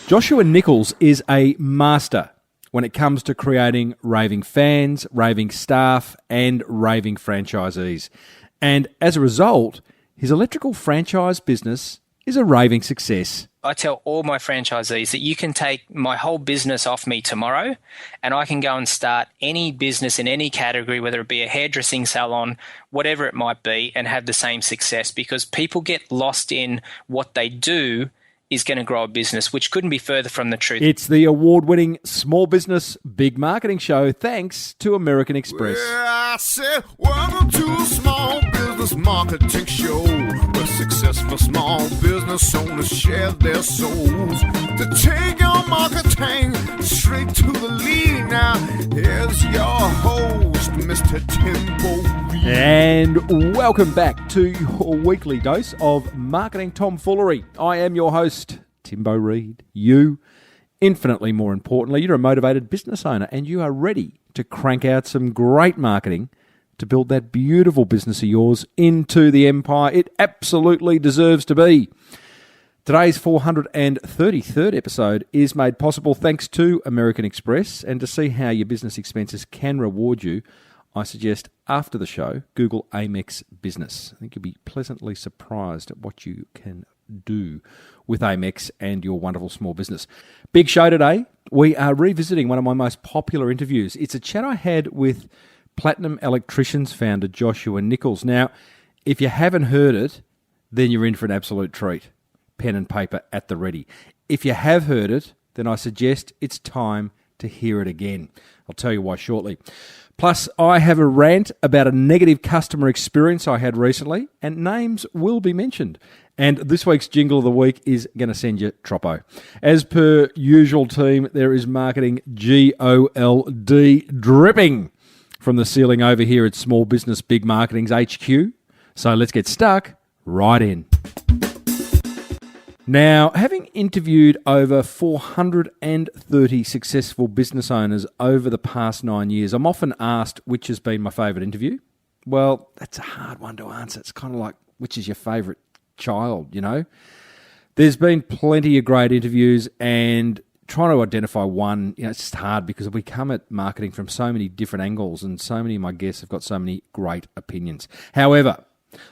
Joshua Nicholls is a master when it comes to creating raving fans, raving staff, and raving franchisees. And as a result, his electrical franchise business is a raving success. I tell all my franchisees that you can take my whole business off me tomorrow and I can go and start any business in any category, whether it be a hairdressing salon, whatever it might be, and have the same success, because people get lost in what they do is going to grow a business, which couldn't be further from the truth. It's the award-winning Small Business Big Marketing Show, thanks to American Express. Well, I said, welcome to a Small Business Marketing Show, where successful small business owners share their souls to take your marketing straight to the lead. Now, here's your host, Mr. Timbo Reid. And welcome back to your weekly dose of marketing tomfoolery. I am your host, Timbo Reid. You, infinitely more importantly, you're a motivated business owner and you are ready to crank out some great marketing to build that beautiful business of yours into the empire it absolutely deserves to be. Today's 433rd episode is made possible thanks to American Express, and to see how your business expenses can reward you, I suggest after the show, Google Amex Business. I think you'll be pleasantly surprised at what you can do with Amex and your wonderful small business. Big show today. We are revisiting one of my most popular interviews. It's a chat I had with Platinum Electricians founder Joshua Nicholls. Now, if you haven't heard it, then you're in for an absolute treat. Pen and paper at the ready. If you have heard it, then I suggest it's time to hear it again. I'll tell you why shortly. Plus, I have a rant about a negative customer experience I had recently, and names will be mentioned. And this week's jingle of the week is going to send you troppo. As per usual, team, there is marketing GOLD dripping from the ceiling over here at Small Business Big Marketing's HQ. So let's get stuck right in. Now, having interviewed over 430 successful business owners over the past 9 years, I'm often asked which has been my favourite interview. Well, that's a hard one to answer. It's kind of like, which is your favourite child, you know? There's been plenty of great interviews, and trying to identify one, it's just hard because we come at marketing from so many different angles, and so many of my guests have got so many great opinions. However,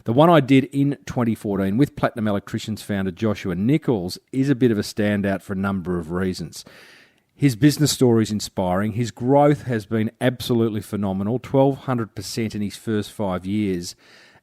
the one I did in 2014 with Platinum Electricians founder Joshua Nicholls is a bit of a standout for a number of reasons. His business story is inspiring. His growth has been absolutely phenomenal, 1,200% in his first 5 years,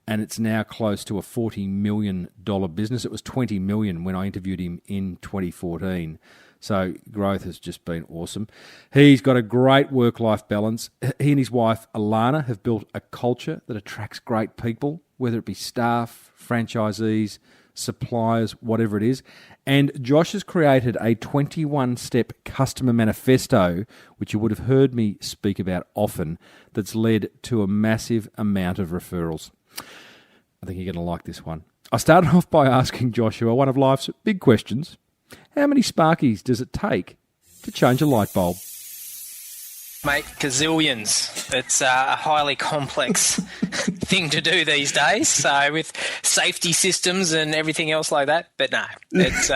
and it's now close to a $40 million business. It was $20 million when I interviewed him in 2014. So growth has just been awesome. He's got a great work-life balance. He and his wife, Alana, have built a culture that attracts great people, whether it be staff, franchisees, suppliers, whatever it is. And Josh has created a 21-step customer manifesto, which you would have heard me speak about often, that's led to a massive amount of referrals. I think you're going to like this one. I started off by asking Joshua one of life's big questions. How many Sparkies does it take to change a light bulb? Mate, gazillions. It's a highly complex thing to do these days. So with safety systems and everything else like that, but no, it's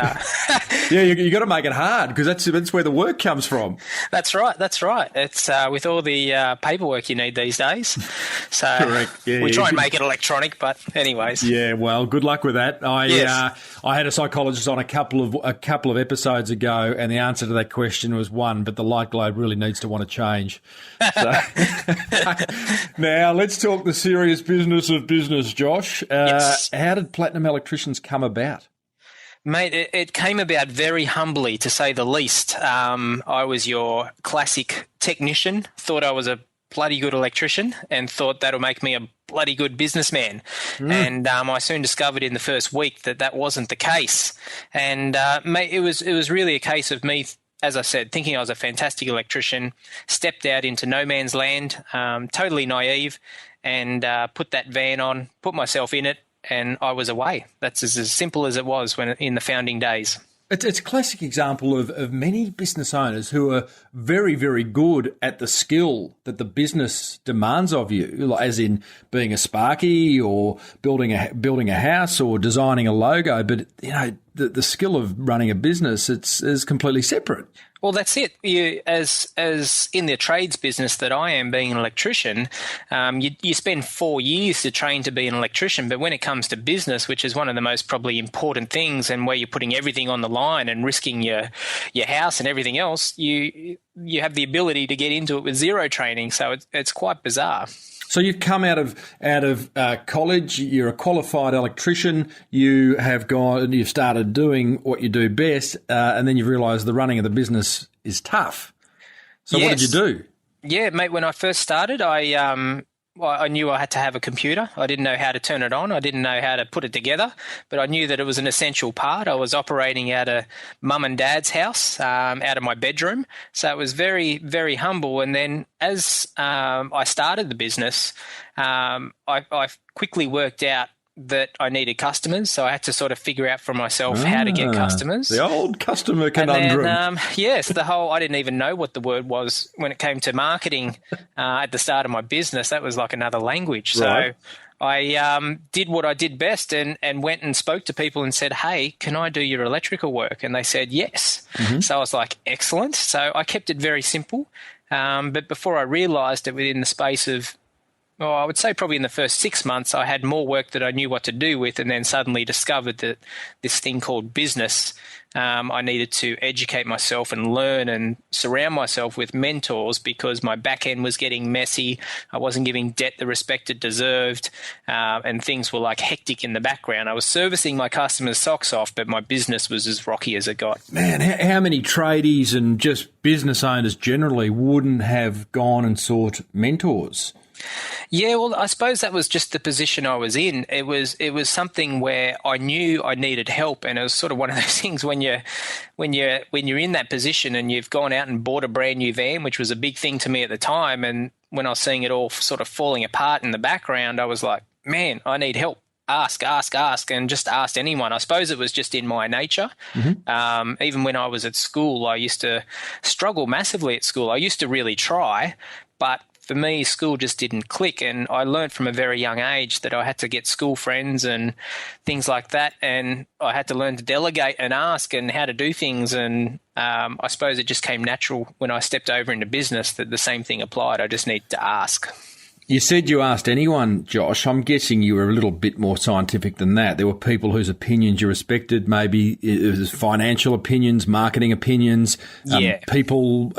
yeah, you got to make it hard because that's where the work comes from. That's right. It's with all the paperwork you need these days. So correct. Yeah, we try and make it electronic, but anyways. Yeah, well, good luck with that. I had a psychologist on a couple of episodes ago, and the answer to that question was one, but the light globe really needs to want to change. So, now, let's talk the serious business of business, Josh. Yes. How did Platinum Electricians come about? Mate, it came about very humbly, to say the least. I was your classic technician, thought I was a bloody good electrician, and thought that'll make me a bloody good businessman. And I soon discovered in the first week that wasn't the case. And mate, it was really a case of me, as I said, thinking I was a fantastic electrician, stepped out into no man's land, totally naive, and put that van on, put myself in it, and I was away. That's as simple as it was when in the founding days. It's a classic example of many business owners who are very, very good at the skill that the business demands of you, as in being a sparky or building a house or designing a logo. But, the skill of running a business, is completely separate. Well, that's it. You, as in the trades business that I am, being an electrician, you spend 4 years to train to be an electrician. But when it comes to business, which is one of the most probably important things, and where you're putting everything on the line and risking your house and everything else, you have the ability to get into it with zero training. So it's quite bizarre. So you've come out of college. You're a qualified electrician. You have gone and you've started doing what you do best, and then you've realised the running of the business is tough. So What did you do? Yeah, mate. When I first started, I knew I had to have a computer. I didn't know how to turn it on. I didn't know how to put it together, but I knew that it was an essential part. I was operating out of mum and dad's house, out of my bedroom. So it was very, very humble. And then as I started the business, I quickly worked out that I needed customers, so I had to sort of figure out for myself how to get customers. The old customer conundrum. And then, yes, I didn't even know what the word was when it came to marketing at the start of my business. That was like another language. Right. So I did what I did best and went and spoke to people and said, hey, can I do your electrical work? And they said yes. Mm-hmm. So I was like, excellent. So I kept it very simple. But before I realised it, within the space of I would say probably in the first 6 months, I had more work that I knew what to do with, and then suddenly discovered that this thing called business, I needed to educate myself and learn and surround myself with mentors, because my back end was getting messy. I wasn't giving debt the respect it deserved, and things were like hectic in the background. I was servicing my customers' socks off, but my business was as rocky as it got. Man, how many tradies and just business owners generally wouldn't have gone and sought mentors? Yeah, well, I suppose that was just the position I was in. It was something where I knew I needed help, and it was sort of one of those things when you're in that position and you've gone out and bought a brand new van, which was a big thing to me at the time. And when I was seeing it all sort of falling apart in the background, I was like, man, I need help. Ask, and just asked anyone. I suppose it was just in my nature. Mm-hmm. Even when I was at school, I used to struggle massively at school. I used to really try, but for me, school just didn't click, and I learned from a very young age that I had to get school friends and things like that, and I had to learn to delegate and ask and how to do things, and I suppose it just came natural when I stepped over into business that the same thing applied. I just needed to ask. You said you asked anyone, Josh. I'm guessing you were a little bit more scientific than that. There were people whose opinions you respected, maybe it was financial opinions, marketing opinions, people,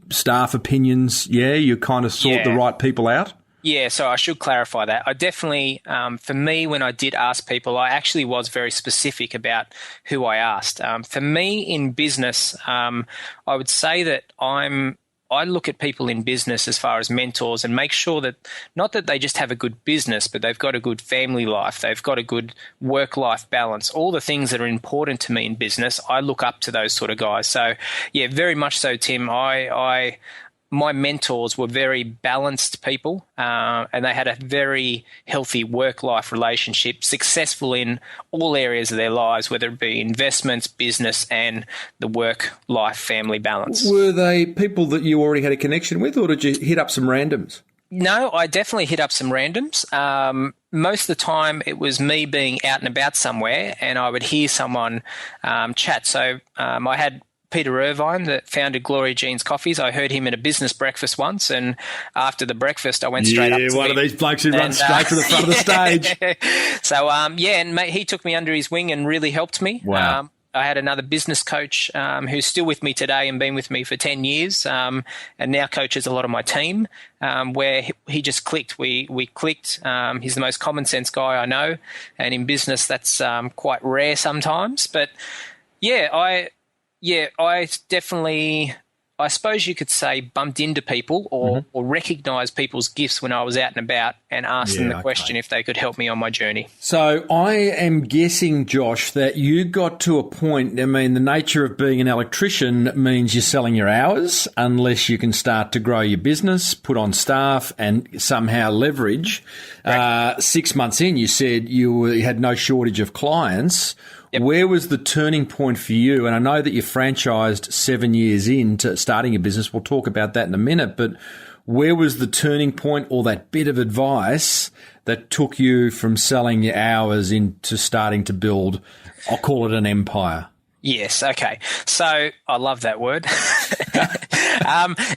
staff opinions. Yeah, you kind of sought the right people out? Yeah, so I should clarify that. I definitely, for me, when I did ask people, I actually was very specific about who I asked. For me in business, I would say that I look at people in business as far as mentors and make sure that not that they just have a good business, but they've got a good family life. They've got a good work-life balance. All the things that are important to me in business, I look up to those sort of guys. So, yeah, very much so, Tim. My mentors were very balanced people, and they had a very healthy work-life relationship, successful in all areas of their lives, whether it be investments, business, and the work-life family balance. Were they people that you already had a connection with, or did you hit up some randoms? No, I definitely hit up some randoms. Most of the time it was me being out and about somewhere, and I would hear someone chat. So I had Peter Irvine, that founded Gloria Jean's Coffees. I heard him at a business breakfast once, and after the breakfast, I went straight up to him. Yeah, one of these blokes who runs straight to the front of the stage. So, and he took me under his wing and really helped me. Wow. I had another business coach who's still with me today and been with me for 10 years and now coaches a lot of my team, where he just clicked. We clicked. He's the most common sense guy I know, and in business that's quite rare sometimes. But, I I suppose you could say, bumped into people or recognised people's gifts when I was out and about and asked them the question if they could help me on my journey. So I am guessing, Josh, that you got to a point, I mean, the nature of being an electrician means you're selling your hours unless you can start to grow your business, put on staff and somehow leverage. 6 months in, you said you had no shortage of clients. Yep. Where was the turning point for you? And I know that you franchised 7 years into starting a business. We'll talk about that in a minute. But where was the turning point or that bit of advice that took you from selling your hours into starting to build, I'll call it an empire? Yes. Okay. So I love that word.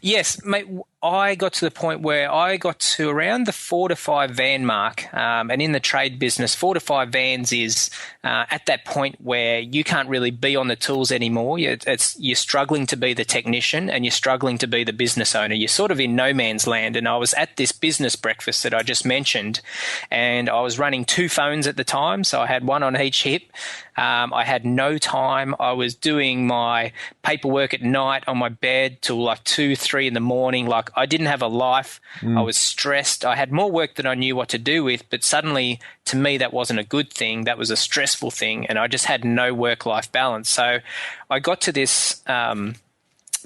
Yes, mate. I got to the point where I got to around the 4 to 5 van mark, and in the trade business, 4 to 5 vans is at that point where you can't really be on the tools anymore. You're struggling to be the technician and you're struggling to be the business owner. You're sort of in no man's land. And I was at this business breakfast that I just mentioned, and I was running 2 phones at the time, so I had one on each hip. I had no time. I was doing my paperwork at night on my bed till like 2, 3 in the morning. Like, I didn't have a life. I was stressed. I had more work than I knew what to do with, but suddenly to me that wasn't a good thing. That was a stressful thing, and I just had no work-life balance. So I got to this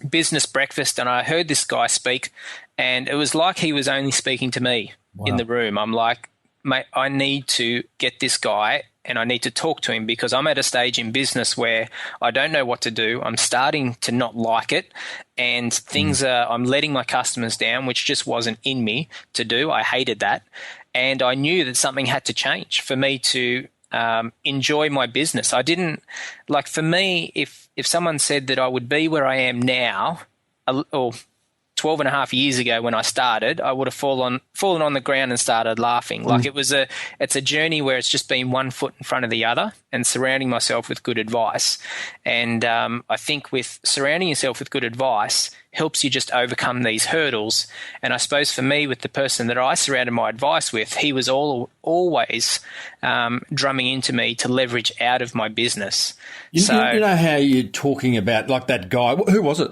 business breakfast and I heard this guy speak, and it was like he was only speaking to me in the room. I'm like, mate, I need to get this guy and I need to talk to him because I'm at a stage in business where I don't know what to do. I'm starting to not like it, and things I'm letting my customers down, which just wasn't in me to do. I hated that. And I knew that something had to change for me to enjoy my business. I didn't, like, for me, if someone said that I would be where I am now, or 12 and a half years ago when I started, I would have fallen on the ground and started laughing. Like, it's a journey where it's just been one foot in front of the other and surrounding myself with good advice. And I think with surrounding yourself with good advice helps you just overcome these hurdles. And I suppose for me, with the person that I surrounded my advice with, he was always drumming into me to leverage out of my business. You know how you're talking about, like, that guy, who was it?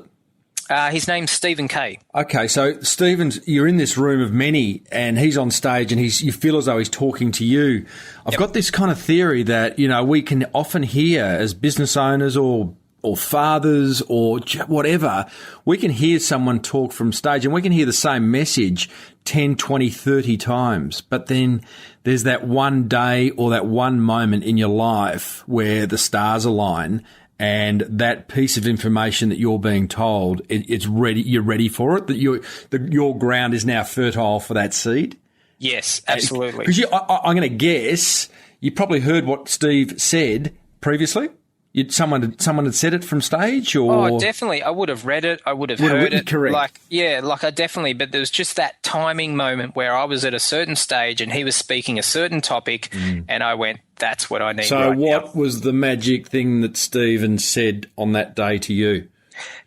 His name's Stephen K. Okay, so Stephen's, you're in this room of many and he's on stage and you feel as though he's talking to you. I've got this kind of theory that, you know, we can often hear as business owners or fathers or whatever, we can hear someone talk from stage and we can hear the same message 10, 20, 30 times. But then there's that one day or that one moment in your life where the stars align and that piece of information that you're being told, it's ready. You're ready for it. That your ground is now fertile for that seed. Yes, absolutely. Because I'm going to guess you probably heard what Steve said previously. Someone had said it from stage, or definitely. I would have read it. I would have heard it. Correct. I definitely. But there was just that timing moment where I was at a certain stage and he was speaking a certain topic, and I went, "That's what I need." So, what was the magic thing that Stephen said on that day to you?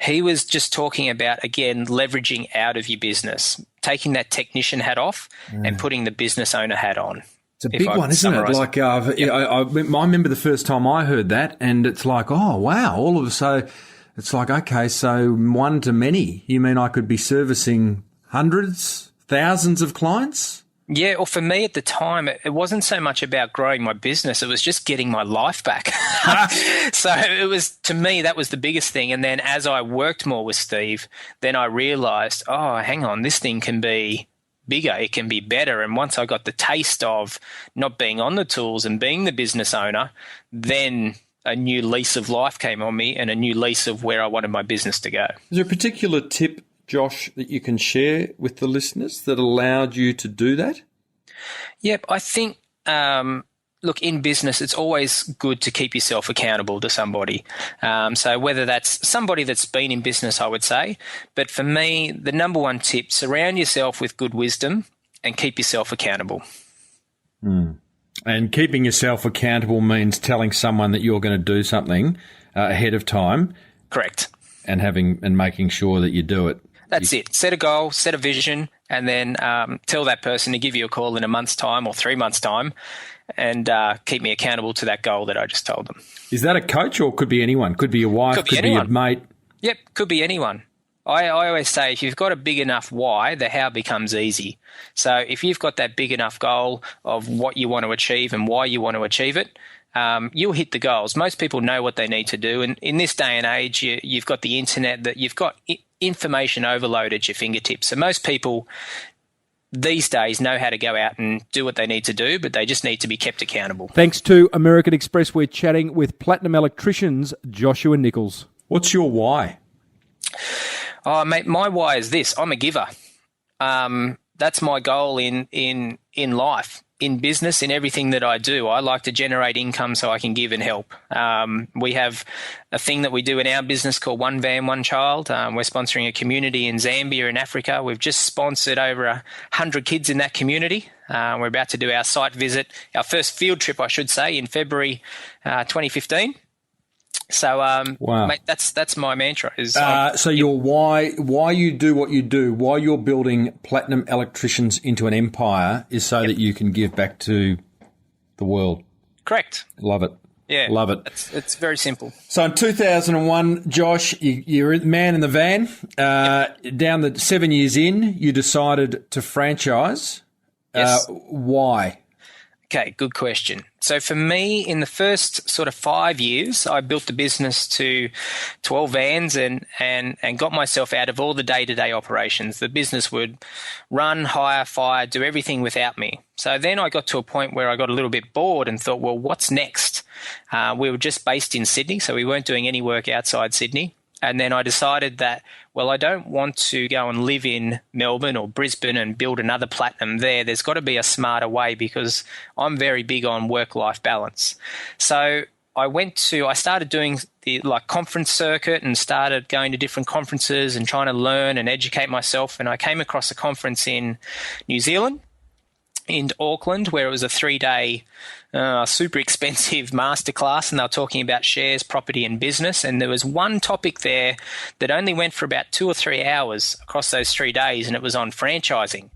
He was just talking about, again, leveraging out of your business, taking that technician hat off and putting the business owner hat on. It's a big one, isn't it? Like, I remember the first time I heard that, and it's like, oh, wow, all of a sudden, it's like, okay, so one to many. You mean I could be servicing hundreds, thousands of clients? Yeah, or for me at the time, it wasn't so much about growing my business. It was just getting my life back. So it was, to me, that was the biggest thing. And then as I worked more with Steve, then I realised, oh, hang on, this thing can be bigger, it can be better. And once I got the taste of not being on the tools and being the business owner, then a new lease of life came on me and a new lease of where I wanted my business to go. Is there a particular tip, Josh, that you can share with the listeners that allowed you to do that? Yep, I think, look, in business, it's always good to keep yourself accountable to somebody. So whether that's somebody that's been in business, I would say. But for me, the number one tip, surround yourself with good wisdom and keep yourself accountable. And keeping yourself accountable means telling someone that you're going to do something ahead of time. Correct. And making sure that you do it. That's it. Set a goal, set a vision, and then tell that person to give you a call in a month's time or 3 months' time and keep me accountable to that goal that I just told them. Is that a coach or could be anyone? Could be your wife, could be your mate? Yep, could be anyone. I always say if you've got a big enough why, the how becomes easy. So if you've got that big enough goal of what you want to achieve and why you want to achieve it, you'll hit the goals. Most people know what they need to do. And in this day and age, you've got the internet, that you've got information overload at your fingertips. So most people these days know how to go out and do what they need to do, but they just need to be kept accountable. Thanks to American Express, we're chatting with Platinum Electricians Joshua Nicholls. What's your why? Oh, mate, my why is this. I'm a giver. That's my goal in life, in business, in everything that I do. I like to generate income so I can give and help. We have a thing that we do in our business called One Van, One Child. We're sponsoring a community in Zambia in Africa. We've just sponsored over 100 kids in that community. We're about to do our site visit, our first field trip, I should say, in February 2015. So, wow. Mate, that's my mantra. So your why you do what you do, why you're building Platinum Electricians into an empire is so that you can give back to the world. Correct. Love it. Yeah. Love it. It's very simple. So in 2001, Josh, you're a man in the van. Down the 7 years in, you decided to franchise. Yes. Why? Okay, good question. So for me, in the first sort of 5 years, I built the business to 12 vans and got myself out of all the day-to-day operations. The business would run, hire, fire, do everything without me. So then I got to a point where I got a little bit bored and thought, well, what's next? We were just based in Sydney, so we weren't doing any work outside Sydney. And then I decided that, well, I don't want to go and live in Melbourne or Brisbane and build another Platinum there. There's got to be a smarter way because I'm very big on work-life balance. So I started doing the conference circuit and started going to different conferences and trying to learn and educate myself. And I came across a conference in New Zealand, in Auckland, where it was a 3-day super expensive masterclass, and they were talking about shares, property and business. And there was one topic there that only went for about 2 or 3 hours across those 3 days, and it was on franchising.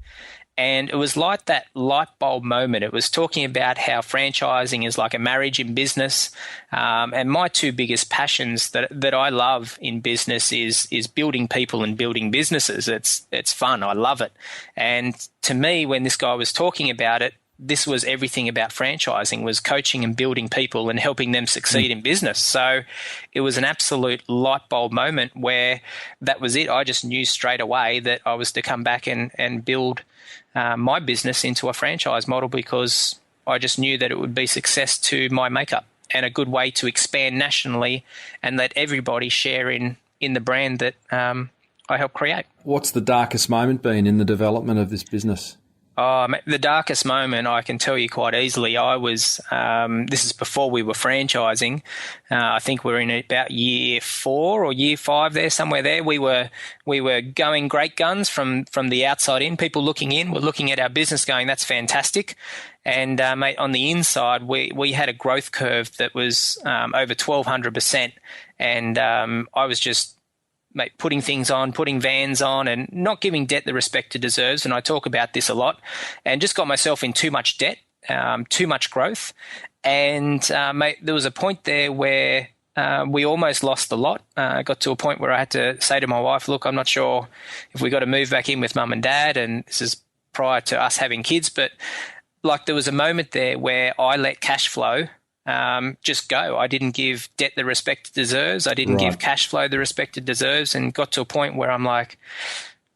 And it was like that light bulb moment. It was talking about how franchising is like a marriage in business. And my two biggest passions that I love in business is building people and building businesses. It's fun. I love it. And to me, when this guy was talking about it, this was everything about franchising, was coaching and building people and helping them succeed in business. So it was an absolute light bulb moment where that was it. I just knew straight away that I was to come back and build my business into a franchise model, because I just knew that it would be success to my makeup and a good way to expand nationally and let everybody share in the brand that I helped create. What's the darkest moment been in the development of this business? The darkest moment, I can tell you quite easily. I was, this is before we were franchising. I think we're in about year 4 or year 5 there, somewhere there. We were going great guns from the outside in. People looking in were looking at our business going, that's fantastic. And, mate, on the inside, we had a growth curve that was over 1,200%. And I was just, mate, putting things on, putting vans on and not giving debt the respect it deserves. And I talk about this a lot, and just got myself in too much debt, too much growth. And, mate, there was a point there where we almost lost the lot. I got to a point where I had to say to my wife, look, I'm not sure if we got to move back in with mum and dad. And this is prior to us having kids. But there was a moment there where I let cash flow just go. I didn't give debt the respect it deserves. I didn't give cash flow the respect it deserves, and got to a point where I'm like,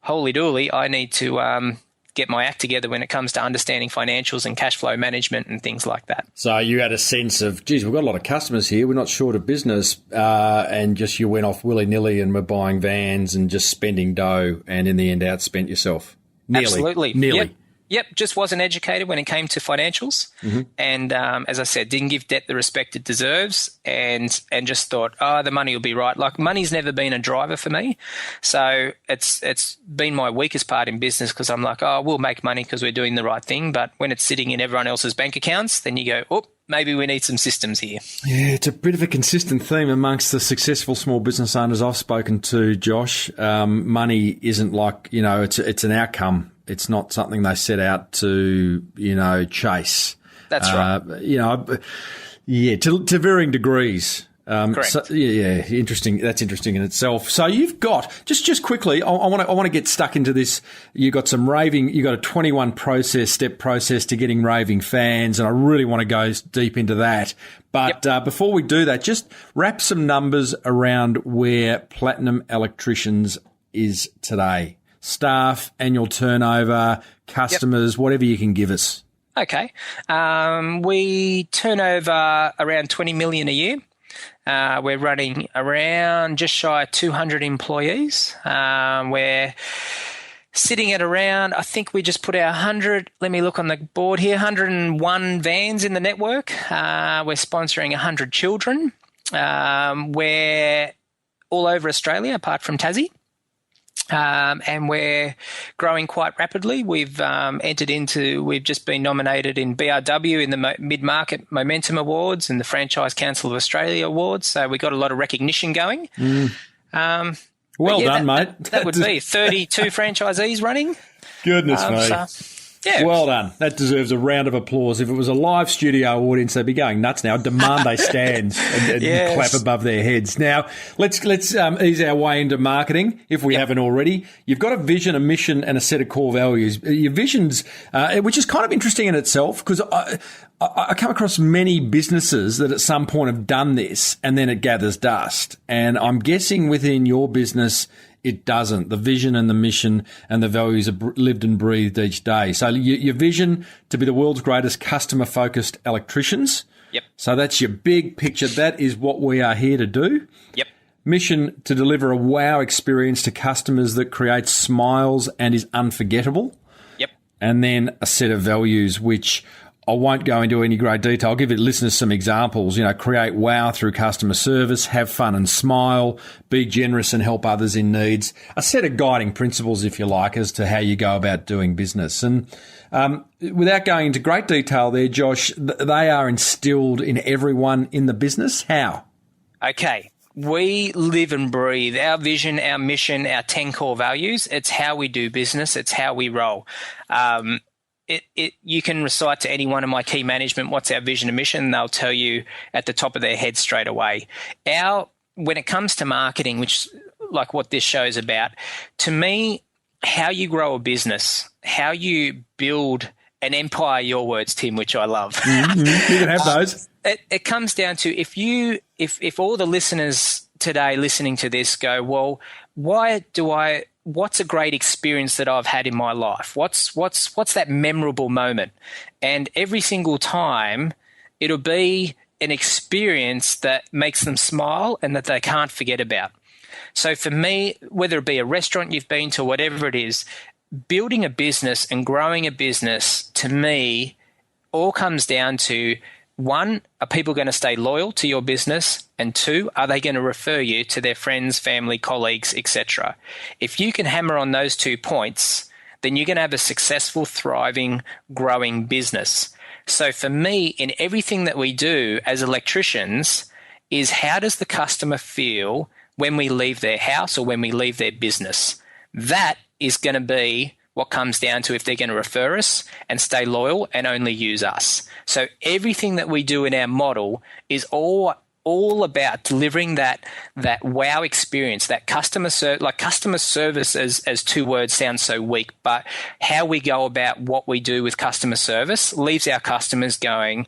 holy dooly, I need to get my act together when it comes to understanding financials and cash flow management and things like that. So you had a sense of, geez, we've got a lot of customers here. We're not short of business. And just you went off willy-nilly and were buying vans and just spending dough, and in the end outspent yourself. Absolutely. Nearly. Yep, just wasn't educated when it came to financials. Mm-hmm. And as I said, didn't give debt the respect it deserves, and just thought, the money will be right. Money's never been a driver for me. So it's been my weakest part in business, because I'm like, we'll make money because we're doing the right thing. But when it's sitting in everyone else's bank accounts, then you go, maybe we need some systems here. Yeah, it's a bit of a consistent theme amongst the successful small business owners I've spoken to, Josh. Money isn't it's an outcome. It's not something they set out to, chase. That's right. To varying degrees. Correct. So, yeah, interesting. That's interesting in itself. So you've got just quickly. I want to get stuck into this. You got some raving. You got a 21 step process to getting raving fans, and I really want to go deep into that. But before we do that, just wrap some numbers around where Platinum Electricians is today. Staff, annual turnover, customers, whatever you can give us. Okay. We turn over around 20 million a year. We're running around just shy of 200 employees. We're sitting at around, I think we just put our 100, let me look on the board here, 101 vans in the network. We're sponsoring 100 children. We're all over Australia, apart from Tassie. And we're growing quite rapidly. We've just been nominated in BRW in the Mid-Market Momentum Awards and the Franchise Council of Australia Awards. So we got a lot of recognition going. Well done, mate. That would be 32 franchisees running. Goodness me. Yeah. Well done. That deserves a round of applause. If it was a live studio audience, they'd be going nuts now. I demand they stand and clap above their heads. Now, let's ease our way into marketing, if we haven't already. You've got a vision, a mission, and a set of core values. Your vision's, which is kind of interesting in itself, because I come across many businesses that at some point have done this and then it gathers dust. And I'm guessing within your business, it doesn't. The vision and the mission and the values are lived and breathed each day. So your vision to be the world's greatest customer-focused electricians. Yep. So that's your big picture. That is what we are here to do. Yep. Mission to deliver a wow experience to customers that creates smiles and is unforgettable. Yep. And then a set of values, which I won't go into any great detail. I'll give your listeners some examples. Create wow through customer service, have fun and smile, be generous and help others in needs. A set of guiding principles, if you like, as to how you go about doing business. And without going into great detail there, Josh, they are instilled in everyone in the business. How? Okay. We live and breathe our vision, our mission, our 10 core values. It's how we do business. It's how we roll. You can recite to any one of my key management what's our vision and mission, they'll tell you at the top of their head straight away. When it comes to marketing, which like what this show's about, to me, how you grow a business, how you build an empire, your words, Tim, which I love. Mm-hmm. You can have those. It comes down to if all the listeners today listening to this go, well, what's a great experience that I've had in my life? What's that memorable moment? And every single time it'll be an experience that makes them smile and that they can't forget about. So for me, whether it be a restaurant you've been to, whatever it is, building a business and growing a business, to me, all comes down to, one, are people going to stay loyal to your business? And two, are they going to refer you to their friends, family, colleagues, etc.? If you can hammer on those 2 points, then you're going to have a successful, thriving, growing business. So for me, in everything that we do as electricians, is how does the customer feel when we leave their house or when we leave their business? That is going to be what comes down to if they're going to refer us and stay loyal and only use us. So everything that we do in our model is all about delivering that wow experience, that customer service as 2 words sounds so weak, but how we go about what we do with customer service leaves our customers going,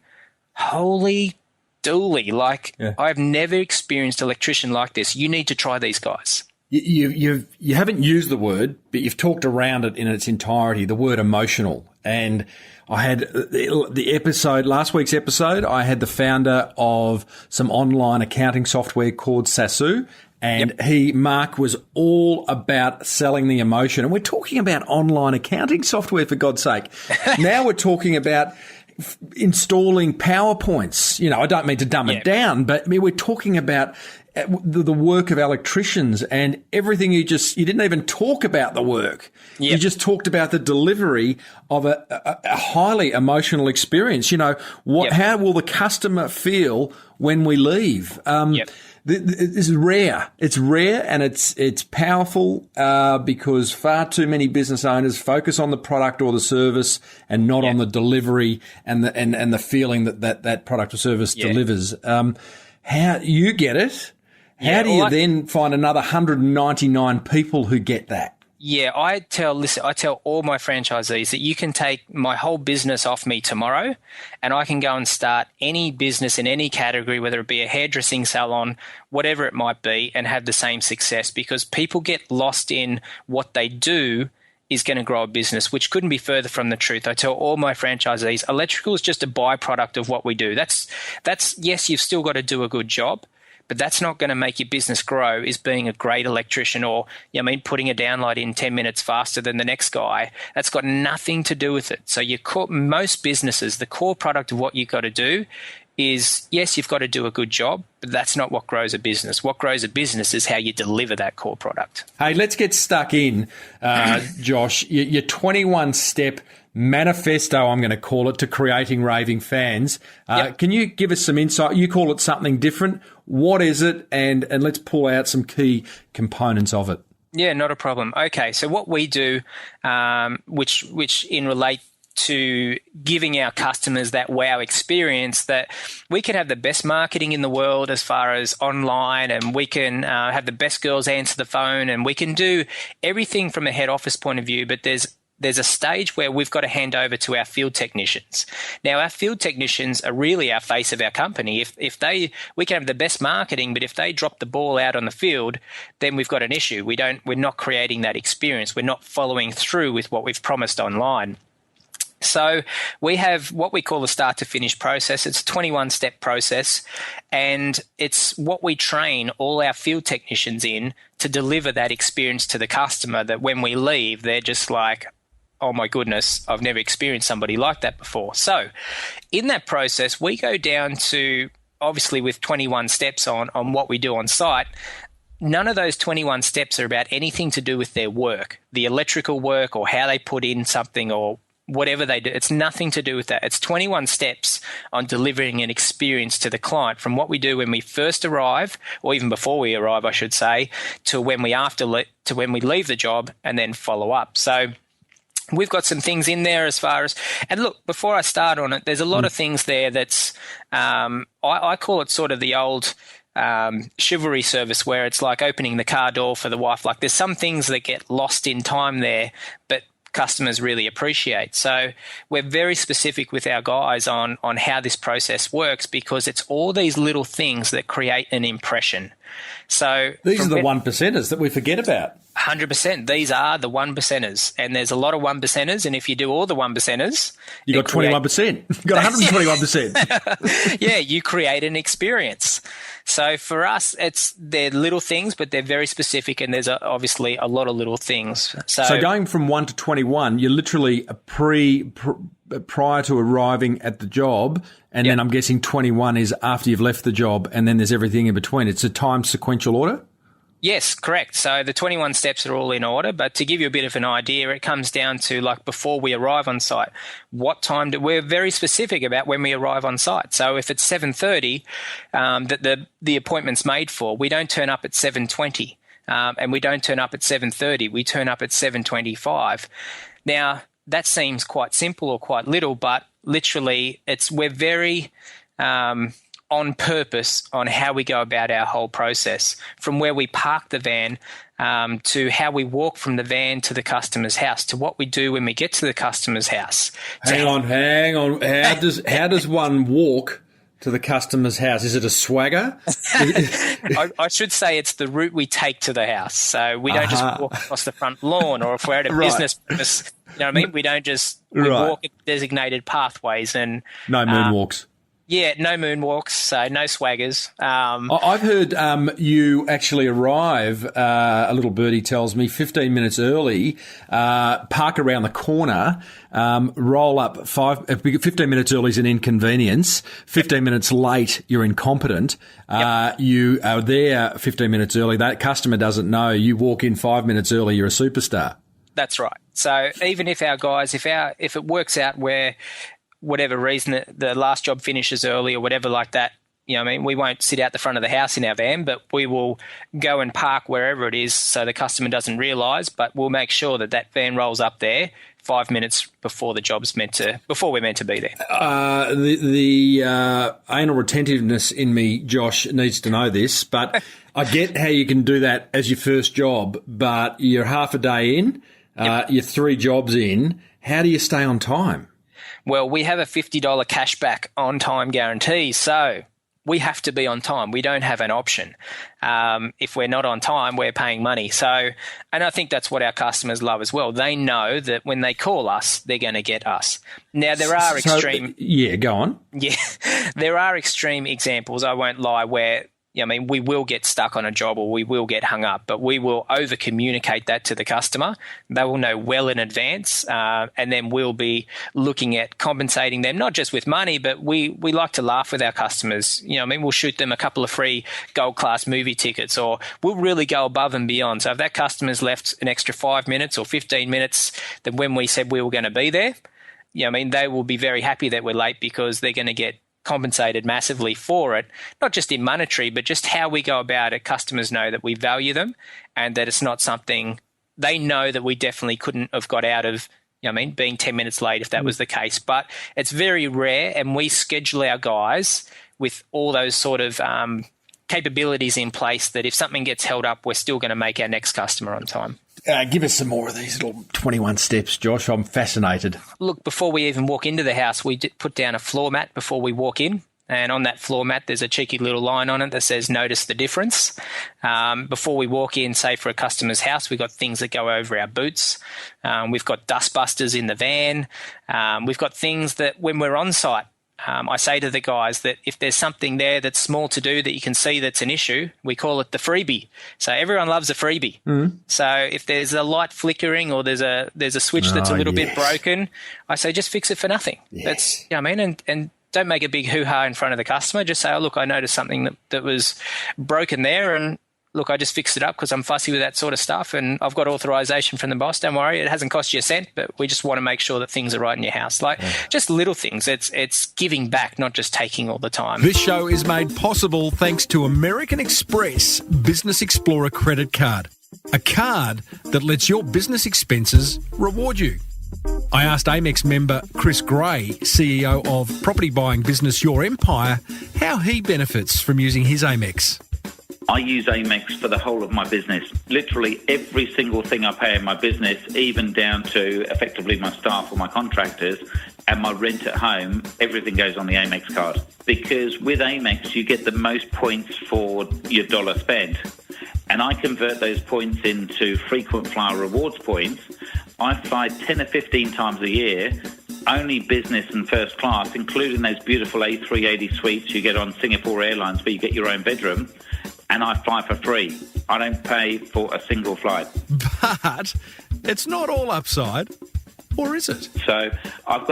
holy dooly, I've never experienced an electrician like this. You need to try these guys. You haven't used the word, but you've talked around it in its entirety, the word emotional. And I had the episode, last week's episode, I had the founder of some online accounting software called Sasu. And Mark was all about selling the emotion. And we're talking about online accounting software, for God's sake. Now we're talking about installing PowerPoints. I don't mean to dumb it down, but we're talking about the work of electricians and everything. You didn't even talk about the work. You just talked about the delivery of a highly emotional experience. How will the customer feel when we leave? This is rare. It's rare and it's powerful because far too many business owners focus on the product or the service and not on the delivery and the feeling that product or service delivers. How you get it? How do you then find another 199 people who get that? Yeah, I tell all my franchisees that you can take my whole business off me tomorrow and I can go and start any business in any category, whether it be a hairdressing salon, whatever it might be, and have the same success, because people get lost in what they do is going to grow a business, which couldn't be further from the truth. I tell all my franchisees, electrical is just a byproduct of what we do. That's yes, you've still got to do a good job, but that's not going to make your business grow, is being a great electrician or, putting a downlight in 10 minutes faster than the next guy. That's got nothing to do with it. So most businesses, the core product of what you've got to do is, yes, you've got to do a good job, but that's not what grows a business. What grows a business is how you deliver that core product. Hey, let's get stuck in, Josh. Your 21-step manifesto, I'm going to call it, to creating raving fans. Yep. Can you give us some insight? You call it something different. What is it? And let's pull out some key components of it. Yeah, not a problem. Okay, so what we do, which in relate to giving our customers that wow experience, that we can have the best marketing in the world as far as online, and we can have the best girls answer the phone, and we can do everything from a head office point of view, but there's a stage where we've got to hand over to our field technicians. Now, our field technicians are really our face of our company. We can have the best marketing, but if they drop the ball out on the field, then we've got an issue. We're not creating that experience. We're not following through with what we've promised online. So we have what we call the start to finish process. It's a 21-step process, and it's what we train all our field technicians in to deliver that experience to the customer, that when we leave, they're just like, oh my goodness, I've never experienced somebody like that before. So in that process, we go down to, obviously with 21 steps on what we do on site. None of those 21 steps are about anything to do with their work, the electrical work or how they put in something or whatever they do. It's nothing to do with that. It's 21 steps on delivering an experience to the client, from what we do when we first arrive, or even before we arrive, I should say, to when we leave the job, and then follow up. So we've got some things in there as far as, and look, before I start on it, there's a lot of things there that's, I call it sort of the old chivalry service, where it's like opening the car door for the wife. Like, there's some things that get lost in time there, but customers really appreciate. So we're very specific with our guys on how this process works, because it's all these little things that create an impression. So these are the one percenters that we forget about. 100%. These are the 1%ers, and there's a lot of 1%ers. And if you do all the 1%ers, you got 21%. You got 121%. Yeah, you create an experience. So for us, they're little things, but they're very specific, and there's obviously a lot of little things. So going from 1 to 21, you're literally prior to arriving at the job, and then I'm guessing 21 is after you've left the job, and then there's everything in between. It's a time sequential order? Yes, correct. So the 21 steps are all in order, but to give you a bit of an idea, it comes down to, like, before we arrive on site, what time we're very specific about when we arrive on site. So if it's 7:30 that the appointment's made for, we don't turn up at 7:20, and we don't turn up at 7:30. We turn up at 7:25. Now, that seems quite simple or quite little, but literally we're very on purpose on how we go about our whole process, from where we park the van to how we walk from the van to the customer's house, to what we do when we get to the customer's house. Hang on. How does one walk to the customer's house? Is it a swagger? I should say it's the route we take to the house. So we don't just walk across the front lawn, or if we're at a business premise, you know what I mean? We don't just walk at designated pathways. And no moonwalks. Yeah, no moonwalks, so no swaggers. I've heard you actually arrive, a little birdie tells me, 15 minutes early, park around the corner, roll up 15 minutes early is an inconvenience. 15 minutes late, you're incompetent. You are there 15 minutes early. That customer doesn't know. You walk in 5 minutes early, you're a superstar. That's right. So even if our guys, if it works out where, whatever reason, the last job finishes early or whatever like that, you know what I mean, we won't sit out the front of the house in our van, but we will go and park wherever it is so the customer doesn't realise, but we'll make sure that van rolls up there 5 minutes before before we're meant to be there. The anal retentiveness in me, Josh, needs to know this, but I get how you can do that as your first job, but you're half a day in, you're 3 jobs in. How do you stay on time? Well, we have a $50 cashback on time guarantee, so we have to be on time. We don't have an option. If we're not on time, we're paying money. So, and I think that's what our customers love as well. They know that when they call us, they're going to get us. Now, there are extreme... Yeah, go on. Yeah, there are extreme examples, I won't lie, where we will get stuck on a job or we will get hung up, but we will over-communicate that to the customer. They will know well in advance, and then we'll be looking at compensating them, not just with money, but we like to laugh with our customers. We'll shoot them a couple of free gold-class movie tickets, or we'll really go above and beyond. So if that customer's left an extra 5 minutes or 15 minutes than when we said we were going to be there, they will be very happy that we're late because they're going to get compensated massively for it, not just in monetary, but just how we go about it. Customers know that we value them and that it's not something they know that we definitely couldn't have got out of, being 10 minutes late if that was the case. But it's very rare, and we schedule our guys with all those sort of capabilities in place that if something gets held up, we're still going to make our next customer on time. Give us some more of these little 21 steps, Josh. I'm fascinated. Look, before we even walk into the house, we put down a floor mat before we walk in. And on that floor mat, there's a cheeky little line on it that says, notice the difference. Before we walk in, say for a customer's house, we've got things that go over our boots. We've got dust busters in the van. We've got things that when we're on site, I say to the guys that if there's something there that's small to do that you can see that's an issue, we call it the freebie. So everyone loves a freebie. So if there's a light flickering or there's a switch that's a little bit broken, I say just fix it for nothing. That's and don't make a big hoo-ha in front of the customer. Just say, look, I noticed something that was broken there, and look, I just fixed it up because I'm fussy with that sort of stuff, and I've got authorization from the boss. Don't worry, it hasn't cost you a cent, but we just want to make sure that things are right in your house. Just little things. It's giving back, not just taking all the time. This show is made possible thanks to American Express Business Explorer Credit Card, a card that lets your business expenses reward you. I asked Amex member Chris Gray, CEO of property buying business Your Empire, how he benefits from using his Amex. I use Amex for the whole of my business. Literally every single thing I pay in my business, even down to effectively my staff or my contractors and my rent at home, everything goes on the Amex card. Because with Amex, you get the most points for your dollar spent. And I convert those points into frequent flyer rewards points. I fly 10 or 15 times a year, only business and first class, including those beautiful A380 suites you get on Singapore Airlines where you get your own bedroom. And I fly for free. I don't pay for a single flight. But it's not all upside, or is it? So I've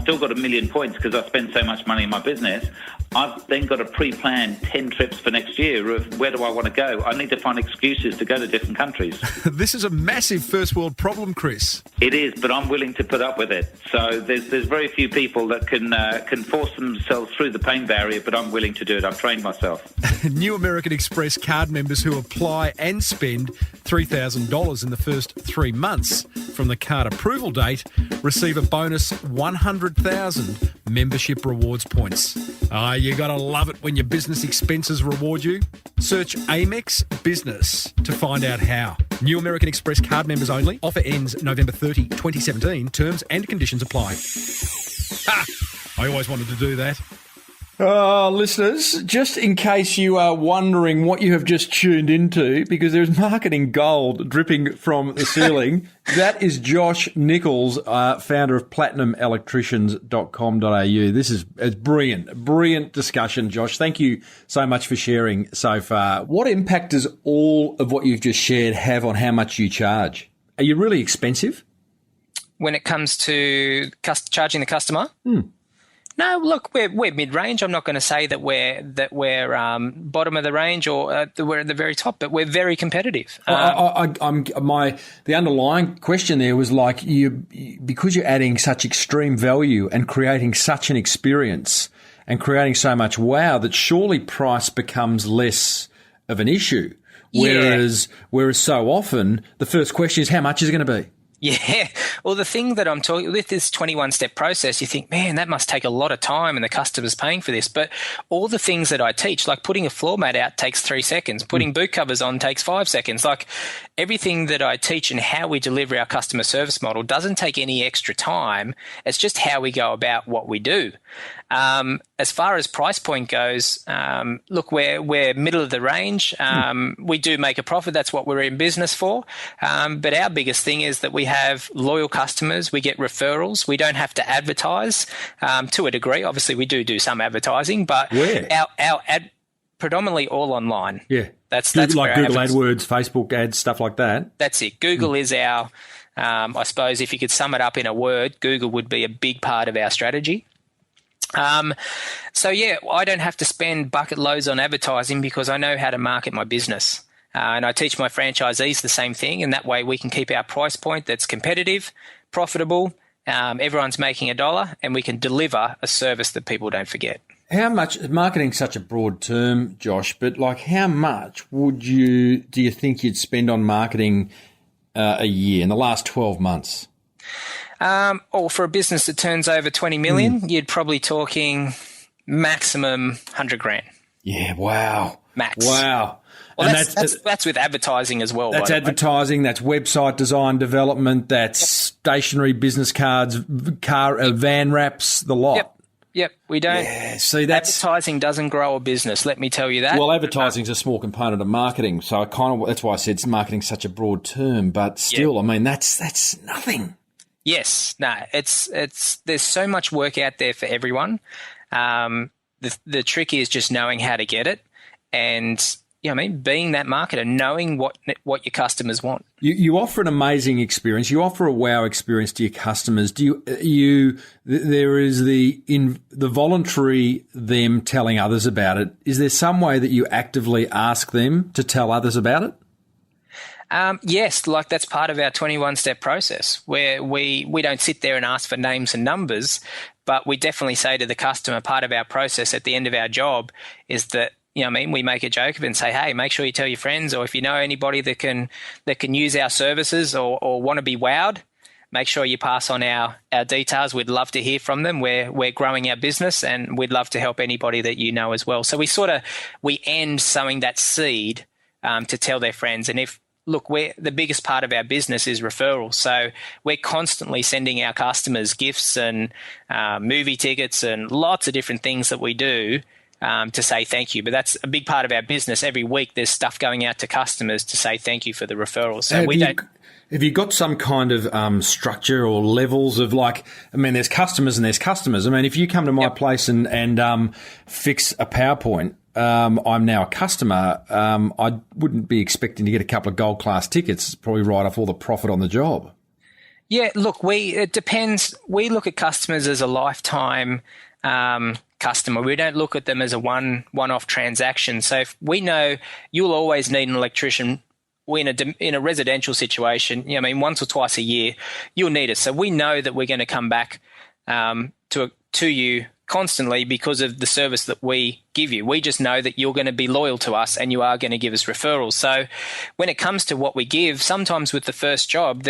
still got 1 million points because I spend so much money in my business. I've then got a pre-planned 10 trips for next year of where do I want to go. I need to find excuses to go to different countries. This is a massive first world problem, Chris. It is, but I'm willing to put up with it. So there's very few people that can force themselves through the pain barrier, but I'm willing to do it. I've trained myself. New American Express card members who apply and spend $3,000 in the first 3 months from the card approval date receive a bonus 100,000 membership rewards points. You got to love it when your business expenses reward you. Search Amex Business to find out how. New American Express card members only. Offer ends November 30, 2017. Terms and conditions apply. I always wanted to do that. Listeners, just in case you are wondering what you have just tuned into, because there's marketing gold dripping from the ceiling, that is Josh Nicholls, founder of PlatinumElectricians.com.au. This is brilliant discussion, Josh. Thank you so much for sharing so far. What impact does all of what you've just shared have on how much you charge? Are you really expensive? When it comes to charging the customer? No, look, we're mid-range. I'm not going to say that we're bottom of the range or that we're at the very top, but we're very competitive. The underlying question there was like because you're adding such extreme value and creating such an experience and creating so much wow that surely price becomes less of an issue. Whereas so often the first question is how much is it going to be? Yeah, Well, the thing that I'm talking with this 21-step process, you think, man, that must take a lot of time and the customer's paying for this. But all the things that I teach, like putting a floor mat out takes 3 seconds, putting boot covers on takes 5 seconds. Like everything that I teach and how we deliver our customer service model doesn't take any extra time. It's just how we go about what we do. As far as price point goes, look, we're middle of the range. We do make a profit. That's what we're in business for. But our biggest thing is that we have loyal customers. We get referrals. We don't have to advertise to a degree. Obviously, we do some advertising, but our ad predominantly all online. Yeah, that's like Google AdWords, Facebook ads, stuff like that. That's it. Google is our. I suppose if you could sum it up in a word, Google would be a big part of our strategy. So yeah, I don't have to spend bucket loads on advertising because I know how to market my business. And I teach my franchisees the same thing, and that way we can keep our price point that's competitive, profitable, everyone's making $1, and we can deliver a service that people don't forget. How much, marketing's such a broad term, Josh, but like how much do you think you'd spend on marketing a year in the last 12 months? Or for a business that turns over 20 million, you'd probably talking maximum 100 grand. Yeah, wow. Max. Wow. Well, that's with advertising as well. That's advertising, that's website design development, that's stationery, business cards, van wraps, the lot. Yep, we don't. Yeah, see, advertising doesn't grow a business. Let me tell you that. Well, advertising's a small component of marketing, so that's why I said marketing's such a broad term. But still, I mean, that's nothing. Yes, no, it's there's so much work out there for everyone. The trick is just knowing how to get it, and being that marketer, knowing what your customers want. You offer an amazing experience. You offer a wow experience to your customers. There is the voluntary them telling others about it. Is there some way that you actively ask them to tell others about it? Yes, like that's part of our 21-step process where we don't sit there and ask for names and numbers, but we definitely say to the customer, part of our process at the end of our job is that, we make a joke of it and say, hey, make sure you tell your friends, or if you know anybody that can use our services or want to be wowed, make sure you pass on our details. We'd love to hear from them. We're growing our business and we'd love to help anybody that you know as well. So we end sowing that seed to tell their friends. And look, the biggest part of our business is referrals. So we're constantly sending our customers gifts and movie tickets and lots of different things that we do to say thank you. But that's a big part of our business. Every week there's stuff going out to customers to say thank you for the referrals. So have you got some kind of structure or levels of there's customers and there's customers. I mean, if you come to my place and fix a PowerPoint, I'm now a customer, I wouldn't be expecting to get a couple of gold class tickets, probably write off all the profit on the job. Yeah, look, it depends. We look at customers as a lifetime customer. We don't look at them as a one-off transaction. So if we know you'll always need an electrician in a residential situation, once or twice a year, you'll need it. So we know that we're going to come back to you constantly because of the service that we give you. We just know that you're going to be loyal to us and you are going to give us referrals. So when it comes to what we give, sometimes with the first job,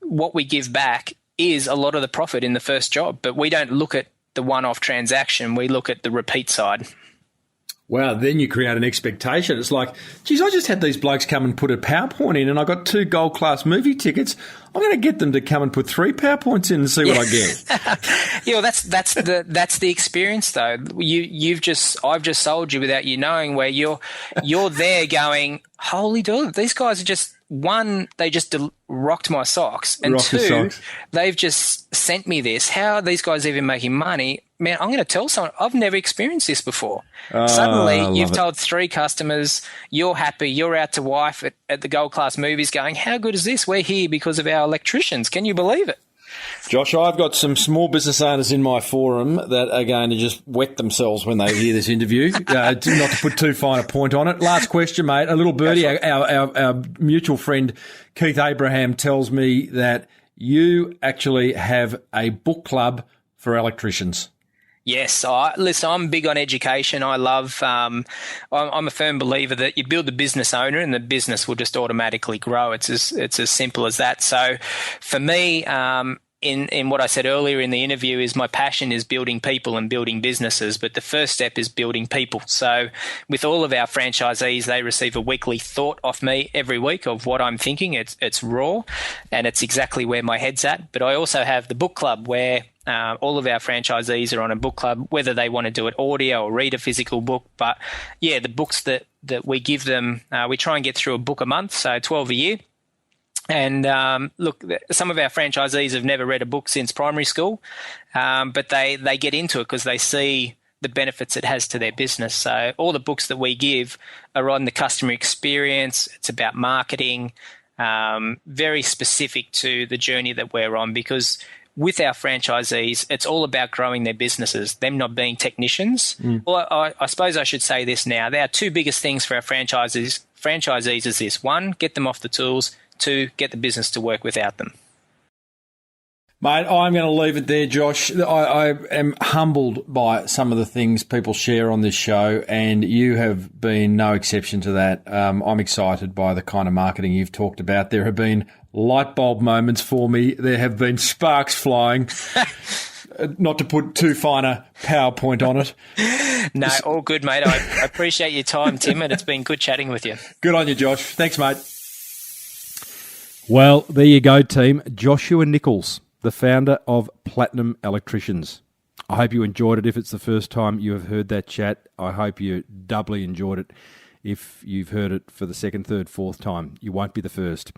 what we give back is a lot of the profit in the first job, but we don't look at the one-off transaction. We look at the repeat side. Wow, then you create an expectation. It's like, geez, I just had these blokes come and put a PowerPoint in and I got 2 gold class movie tickets. I'm going to get them to come and put 3 PowerPoints in and see what I get. That's the experience though. I've just sold you without you knowing, where you're there going, holy dog, these guys are just, one, they just rocked my socks, and two, they've just sent me this. How are these guys even making money? Man, I'm going to tell someone, I've never experienced this before. Suddenly, you've told 3 customers, you're happy, you're out to wife at the Gold Class Movies going, how good is this? We're here because of our electricians. Can you believe it? Josh, I've got some small business owners in my forum that are going to just wet themselves when they hear this interview. Not to put too fine a point on it. Last question, mate. A little birdie, our mutual friend Keith Abraham tells me that you actually have a book club for electricians. Yes, listen, I'm big on education. I love, I'm a firm believer that you build the business owner and the business will just automatically grow. It's as simple as that. So for me, in what I said earlier in the interview is my passion is building people and building businesses, but the first step is building people. So with all of our franchisees, they receive a weekly thought off me every week of what I'm thinking. It's raw and it's exactly where my head's at. But I also have the book club where all of our franchisees are on a book club, whether they want to do it audio or read a physical book. But yeah, the books that we give them, we try and get through a book a month, so 12 a year. And look, some of our franchisees have never read a book since primary school, but they get into it because they see the benefits it has to their business. So all the books that we give are on the customer experience. It's about marketing, very specific to the journey that we're on, because with our franchisees, it's all about growing their businesses, them not being technicians. Well, I suppose I should say this now. Our two biggest things for our franchisees is this. One, get them off the tools. Two, get the business to work without them. Mate, I'm going to leave it there, Josh. I am humbled by some of the things people share on this show, and you have been no exception to that. I'm excited by the kind of marketing you've talked about. There have been light bulb moments for me. There have been sparks flying. Not to put too fine a PowerPoint on it. No, all good, mate. I appreciate your time, Tim, and it's been good chatting with you. Good on you, Josh. Thanks, mate. Well, there you go, team. Joshua Nicholls, the founder of Platinum Electricians. I hope you enjoyed it. If it's the first time you have heard that chat, I hope you doubly enjoyed it. If you've heard it for the second, third, fourth time, you won't be the first.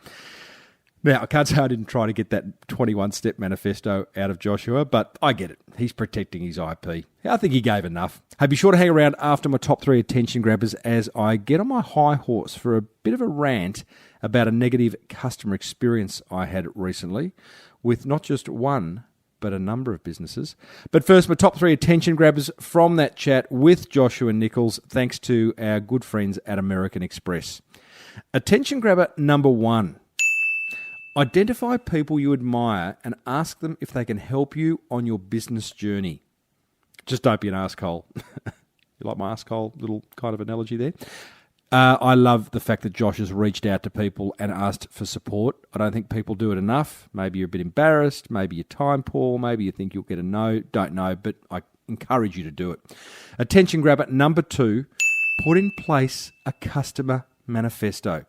Now, I can't say I didn't try to get that 21-step manifesto out of Joshua, but I get it. He's protecting his IP. I think he gave enough. Hey, be sure to hang around after my top 3 attention grabbers as I get on my high horse for a bit of a rant about a negative customer experience I had recently with not just one, but a number of businesses. But first, my top 3 attention grabbers from that chat with Joshua Nicholls, thanks to our good friends at American Express. Attention grabber number 1. Identify people you admire and ask them if they can help you on your business journey. Just don't be an asshole. You like my asshole little kind of analogy there? I love the fact that Josh has reached out to people and asked for support. I don't think people do it enough. Maybe you're a bit embarrassed. Maybe you're time poor. Maybe you think you'll get a no. Don't know, but I encourage you to do it. Attention grabber number 2, put in place a customer manifesto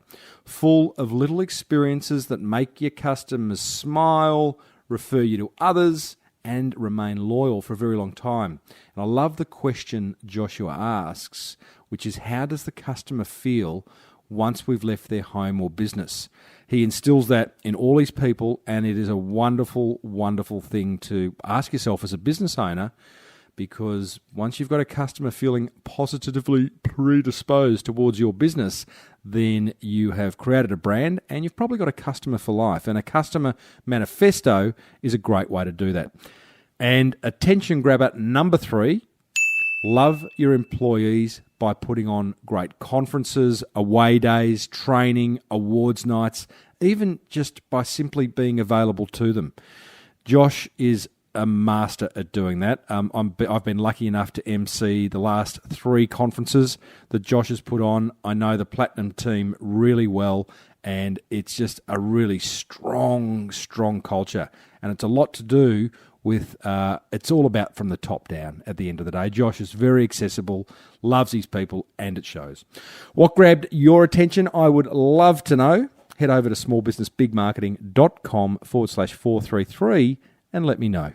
full of little experiences that make your customers smile, refer you to others, and remain loyal for a very long time. And I love the question Joshua asks, which is, how does the customer feel once we've left their home or business? He instills that in all his people, and it is a wonderful, wonderful thing to ask yourself as a business owner, because once you've got a customer feeling positively predisposed towards your business, then you have created a brand and you've probably got a customer for life. And a customer manifesto is a great way to do that. And attention grabber number 3, love your employees by putting on great conferences, away days, training, awards nights, even just by simply being available to them. Josh is a master at doing that. I've been lucky enough to MC the last 3 conferences that Josh has put on. I know the Platinum team really well, and it's just a really strong culture. And it's a lot to do with, it's all about from the top down at the end of the day. Josh is very accessible, loves his people, and it shows. What grabbed your attention? I would love to know. Head over to smallbusinessbigmarketing.com/433 and let me know.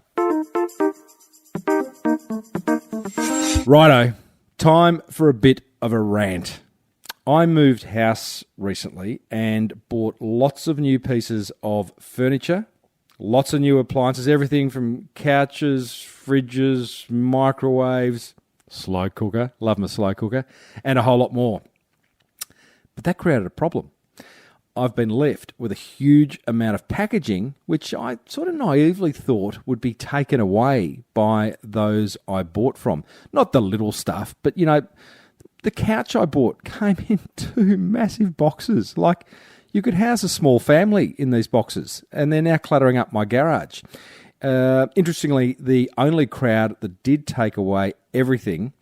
Righto, time for a bit of a rant. I moved house recently and bought lots of new pieces of furniture, lots of new appliances, everything from couches, fridges, microwaves, slow cooker, love my slow cooker, and a whole lot more. But that created a problem. I've been left with a huge amount of packaging, which I sort of naively thought would be taken away by those I bought from. Not the little stuff, but, you know, the couch I bought came in 2 massive boxes. Like, you could house a small family in these boxes, and they're now cluttering up my garage. Interestingly, the only crowd that did take away everything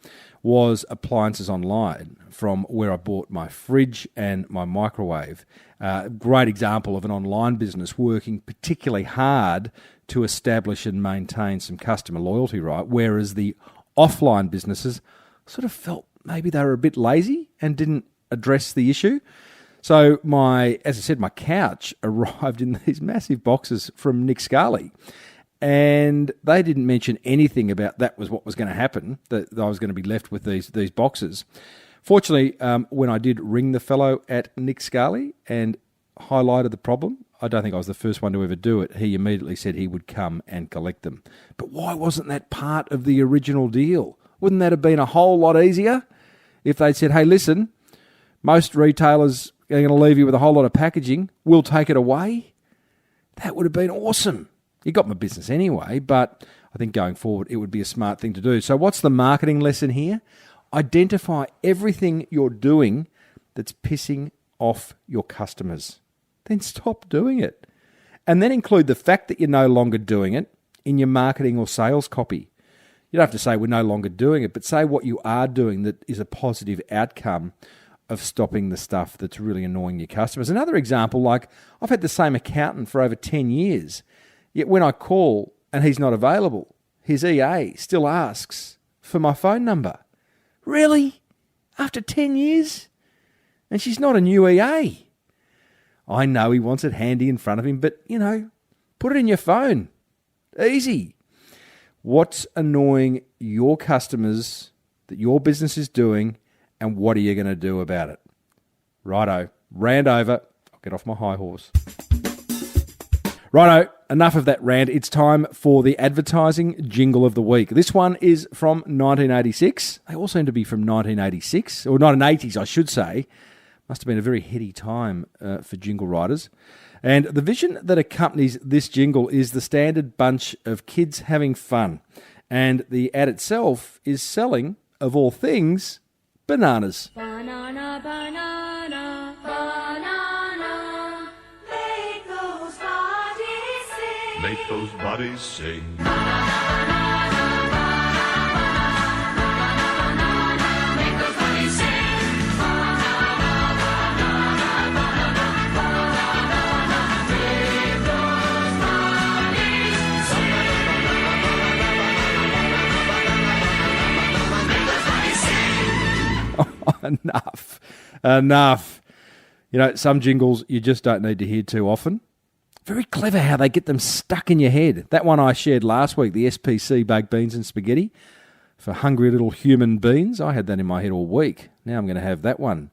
was appliances online, from where I bought my fridge and my microwave. Great example of an online business working particularly hard to establish and maintain some customer loyalty, right? Whereas the offline businesses sort of felt maybe they were a bit lazy and didn't address the issue. So my couch arrived in these massive boxes from Nick Scarley. And they didn't mention anything about that was what was going to happen, that I was going to be left with these boxes. Fortunately, when I did ring the fellow at Nick Scarley and highlighted the problem, I don't think I was the first one to ever do it, he immediately said he would come and collect them. But why wasn't that part of the original deal? Wouldn't that have been a whole lot easier if they'd said, hey, listen, most retailers are going to leave you with a whole lot of packaging, we'll take it away? That would have been awesome. You got my business anyway, but I think going forward it would be a smart thing to do. So what's the marketing lesson here? Identify everything you're doing that's pissing off your customers. Then stop doing it. And then include the fact that you're no longer doing it in your marketing or sales copy. You don't have to say we're no longer doing it, but say what you are doing that is a positive outcome of stopping the stuff that's really annoying your customers. Another example, like I've had the same accountant for over 10 years. Yet when I call and he's not available, his EA still asks for my phone number. Really? After 10 years? And she's not a new EA. I know he wants it handy in front of him, but, put it in your phone. Easy. What's annoying your customers that your business is doing, and what are you going to do about it? Righto. Rant over. I'll get off my high horse. Righto, enough of that rant. It's time for the advertising jingle of the week. This one is from 1986. They all seem to be from 1986, or 1980s, I should say. Must have been a very heady time for jingle writers. And the vision that accompanies this jingle is the standard bunch of kids having fun. And the ad itself is selling, of all things, bananas. Banana, banana, banana. Make those bodies sing. Make those bodies sing. Enough. Some jingles you just don't need to hear too often. Very clever how they get them stuck in your head. That one I shared last week, the SPC baked beans and spaghetti for hungry little human beings. I had that in my head all week. Now I'm going to have that one.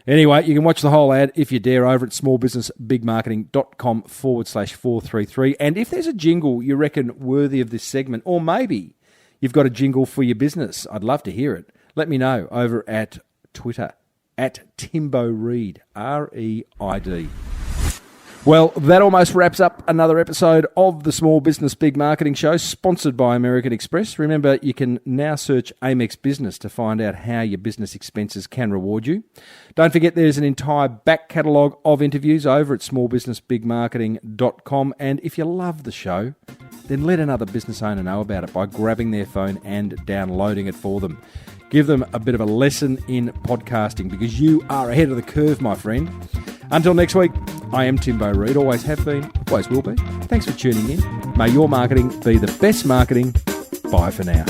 Anyway, you can watch the whole ad if you dare over at smallbusinessbigmarketing.com/433. And if there's a jingle you reckon worthy of this segment, or maybe you've got a jingle for your business, I'd love to hear it. Let me know over at Twitter, at Timbo Reid, R-E-I-D. Well, that almost wraps up another episode of the Small Business Big Marketing Show, sponsored by American Express. Remember, you can now search Amex Business to find out how your business expenses can reward you. Don't forget there's an entire back catalogue of interviews over at smallbusinessbigmarketing.com. And if you love the show, then let another business owner know about it by grabbing their phone and downloading it for them. Give them a bit of a lesson in podcasting, because you are ahead of the curve, my friend. Until next week, I am Timbo Reid, always have been, always will be. Thanks for tuning in. May your marketing be the best marketing. Bye for now.